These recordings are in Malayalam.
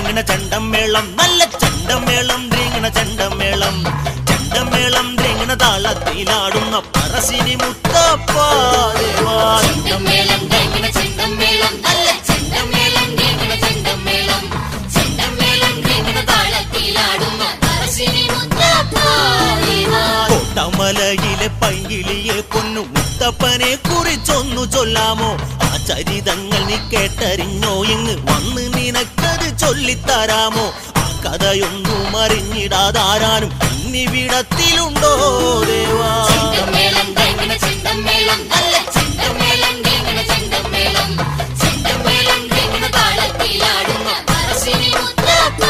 ദ്രീങ്ങണ ചണ്ടമേളം നല്ല ചണ്ടമേളം ദ്രീങ്ങണ ചണ്ടമേളം ചണ്ടമേളം ദ്രീങ്ങണ താളത്തിലാടുന്ന പറശ്ശിനി മുത്തപ്പ ദേവാ ചണ്ടമേളം ദ്രീങ്ങണ ചണ്ടമേളം നല്ല ചണ്ടമേളം ദ്രീങ്ങണ ചണ്ടമേളം ചണ്ടമേളം ദ്രീങ്ങണ താളത്തിലാടുന്ന പറശ്ശിനി മുത്തപ്പ ദേവാ കോട്ടമലയിലെ പൈങ്കിളിയെ പൊന്നു മുത്തപ്പനെ കുറിച്ചൊന്നു ചൊല്ലാമോ ആ ചരിതങ്ങൾ നീ കേട്ടറിഞ്ഞോ ഇങ്ങ് വന്ന് നിനക്കത് ചൊല്ലിത്തരാമോ ആ കഥയൊന്നും അറിഞ്ഞിടാതാരാനും ഇന്നിവിടത്തിലുണ്ടോ ദേവാ ചണ്ടമേളം ദ്രീങ്ങണ ചണ്ടമേളം നല്ല ചണ്ടമേളം ദ്രീങ്ങണ ചണ്ടമേളം ചണ്ടമേളം ദ്രീങ്ങണ താളത്തിലാടുന്ന പറശ്ശിനി മുത്തപ്പ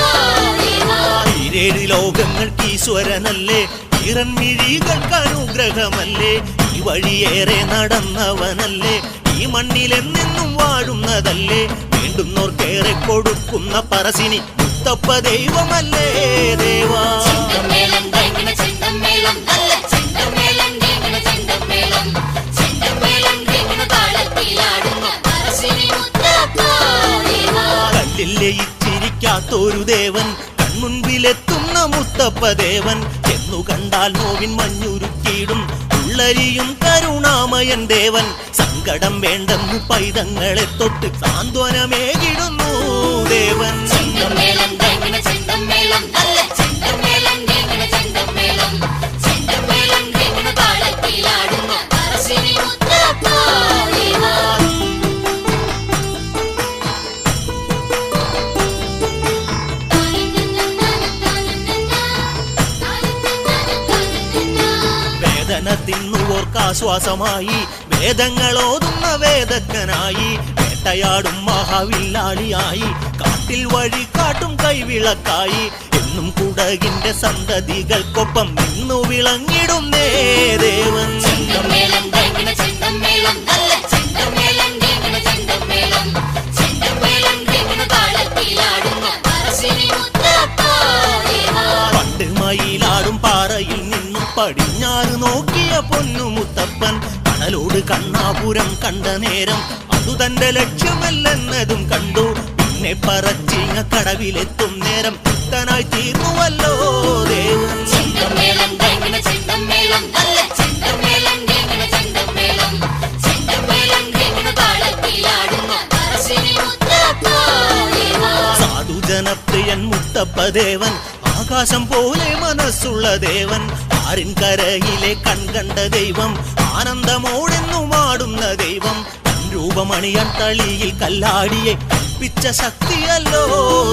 ദേവാ ഈരേഴ് ലോകങ്ങൾക്ക് ഈശ്വരനല്ലേ ഇറൻമിഴികൾക്ക് അനുഗ്രഹമല്ലേ ഈ വഴിയേറെ നടന്നവനല്ലേ ഈ മണ്ണിലെന്നെന്നും വാഴുന്നതല്ലേ വേണ്ടുന്നോർക്കേറെ കൊടുക്കുന്ന പറശ്ശിനി മുത്തപ്പ ദൈവമല്ലേ ദേവാ ചണ്ടമേളം ദ്രീങ്ങണ ചണ്ടമേളം നല്ല ചണ്ടമേളം ദ്രീങ്ങണ ചണ്ടമേളം ചണ്ടമേളം ദ്രീങ്ങണ താളത്തിലാടുന്ന പറശ്ശിനി മുത്തപ്പ ദേവാ കല്ലില്ലേ ഇച്ചിരിക്കാത്തൊരു ദേവൻ കൺമുൻപിലെത്തുന്ന മുത്തപ്പ ദേവൻ എന്നു കണ്ടാൽ നോവിൻ മഞ്ഞുരുക്കിയിടും ഉള്ളരിയും കരുണാമയൻ ദേവൻ സങ്കടം വേണ്ടെന്ന് പൈതങ്ങളെ തൊട്ട് സാന്ത്വനമേകിടുന്നു ദേവൻ ചണ്ടമേളം ദ്രീങ്ങണ ചണ്ടമേളം നല്ല ചണ്ടമേളം ദ്രീങ്ങണ ചണ്ടമേളം ചണ്ടമേളം ദ്രീങ്ങണ താളത്തിലാടുന്ന പറശ്ശിനി മുത്തപ്പ ദേവാ വേദന തിന്നുവോർക്കാശ്വാസമായി വേദങ്ങളോതുന്ന വേദക്കനായി വേട്ടയാടും മഹാവില്ലാളിയായി കാട്ടിൽ വഴി കാട്ടും കൈവിളക്കായി എന്നും കുടകിന്റെ സന്തതികൾക്കൊപ്പം നിന്നു വിളങ്ങിടുന്നേ ദേവൻ ചണ്ടമേളം ദ്രീങ്ങണ ചണ്ടമേളം നല്ല ചണ്ടമേളം ദ്രീങ്ങണ ചണ്ടമേളം ചണ്ടമേളം ദ്രീങ്ങണ താളത്തിലാടുന്ന പറശ്ശിനി മുത്തപ്പ ദേവാ പണ്ട് മയിലാടും പാറയിൽ നിന്നും പടിഞ്ഞാറ് നോക്കിയ പൊന്നു മുത്തപ്പൻ കടലോട് കണ്ണാപുരം കണ്ട നേരം അതു തന്റെ ലക്ഷ്യമല്ലെന്നതും കണ്ടു പിന്നെ പറച്ചിങ്ങ കടവിലെത്തും നേരം ഭക്തനായി തീർന്നുവല്ലോ ദേവൻ ചണ്ടമേളം ദ്രീങ്ങണ ചണ്ടമേളം നല്ല ചണ്ടമേളം ദ്രീങ്ങണ ചണ്ടമേളം ചണ്ടമേളം ദ്രീങ്ങണ താളത്തിലാടുന്ന പറശ്ശിനി മുത്തപ്പ ദേവാ സാധുജനപ്രിയൻ മുത്തപ്പ ദേവൻ ആകാശം പോലെ മനസ്സുള്ള ദേവൻ ആരിൻ കരയിലെ കൺകണ്ട ദൈവം ആനന്ദമോടെന്നും ആടുന്ന ദൈവം രൂപമണിയാൻ തളിയിൽ കല്ലാടിയെ കൽപ്പിച്ച ശക്തിയല്ലോ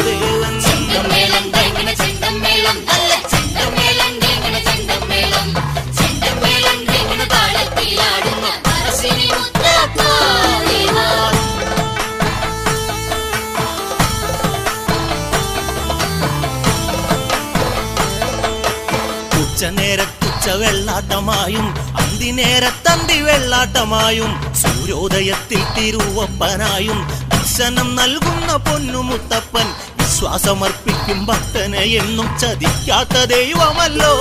ദേവൻ ചണ്ടമേളം ദ്രീങ്ങണ ചണ്ടമേളം നല്ല ചണ്ടമേളം ദ്രീങ്ങണ ചണ്ടമേളം ചണ്ടമേളം ദ്രീങ്ങണ താളത്തിലാടുന്ന പറശ്ശിനി മുത്തപ്പ ദേവാ ഉച്ചനേരത്തുച്ച വെള്ളാട്ടമായും അന്തിനേരത്തന്തി വെള്ളാട്ടമായും സൂര്യോദയത്തിൽ തിരുവപ്പനായും ദർശനം നൽകുന്ന പൊന്നുമുത്തപ്പൻ വിശ്വാസമർപ്പിക്കും ഭക്തനെ എന്നും ചതിക്കാത്ത ദൈവമല്ലോ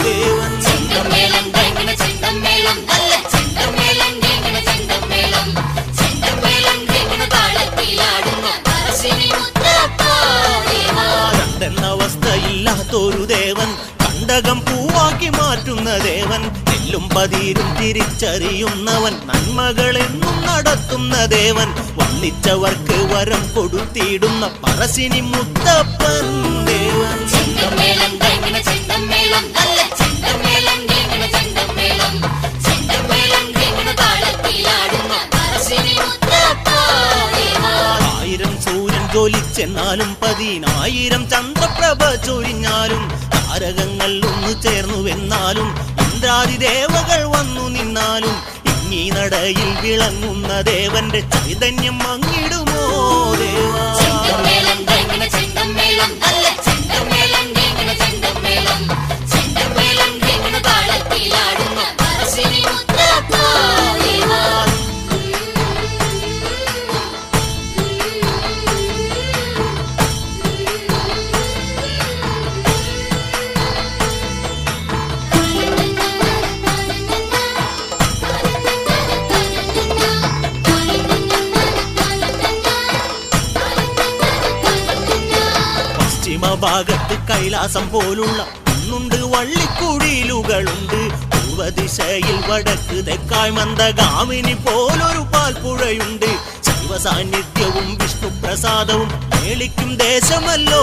ദേവൻ ചണ്ടമേളം ദ്രീങ്ങണ ചണ്ടമേളം നല്ല ചണ്ടമേളം ദ്രീങ്ങണ ചണ്ടമേളം ചണ്ടമേളം ദ്രീങ്ങണ താളത്തിലാടുന്ന പറശ്ശിനി മുത്തപ്പ ദേവാ രണ്ടെന്ന അവസ്ഥയില്ലാത്തൊരു ദേവൻ കണ്ടകം പൂവാക്കി മാറ്റുന്ന ദേവൻ എല്ലും പതിരും തിരിച്ചറിയുന്നവൻ നന്മകളെന്നും നടത്തുന്ന ദേവൻ വന്നിച്ചവർക്ക് വരം കൊടുത്തിടുന്ന പറശ്ശിനി മുത്തപ്പൻ ദേവൻ ചണ്ടമേളം ദ്രീങ്ങണ ചണ്ടമേളം നല്ല ചണ്ടമേളം ദ്രീങ്ങണ ചണ്ടമേളം ചണ്ടമേളം ദ്രീങ്ങണ താളത്തിലാടുന്ന പറശ്ശിനി മുത്തപ്പ ദേവാ ആയിരം സൂര്യൻ ജ്വലിച്ചെന്നാലും 10,000 ചന്ദ്രപ്രഭ ചൊരിഞ്ഞാലും താരകങ്ങൾ ഒന്നു ചേർന്നുവെന്നാലും ഇന്ദ്രാദി ദേവകൾ വന്നു നിന്നാലും ഇങ്ങീ നടയിൽ വിളങ്ങുന്ന ദേവന്റെ ചൈതന്യം മങ്ങിടുമോ ദേവാ ചണ്ടമേളം ദ്രീങ്ങണ ചണ്ടമേളം നല്ല ചണ്ടമേളം ദ്രീങ്ങണ ചണ്ടമേളം ചണ്ടമേളം ദ്രീങ്ങണ താളത്തിലാടുന്ന പറശ്ശിനി മുത്തപ്പ ദേവാ പശ്ചിമഭാഗത്ത് കൈലാസം പോലുള്ള കുന്നുണ്ട്, വള്ളിക്കുടിയിലുകളുണ്ട്. പൂർവദിശയിൽ വടക്ക് തെക്കായ് മന്ദഗാമിനി പോലൊരു പാൽപ്പുഴയുണ്ട്. ശൈവ സാന്നിധ്യവും വിഷ്ണു പ്രസാദവും മേളിക്കും ദേശമല്ലോ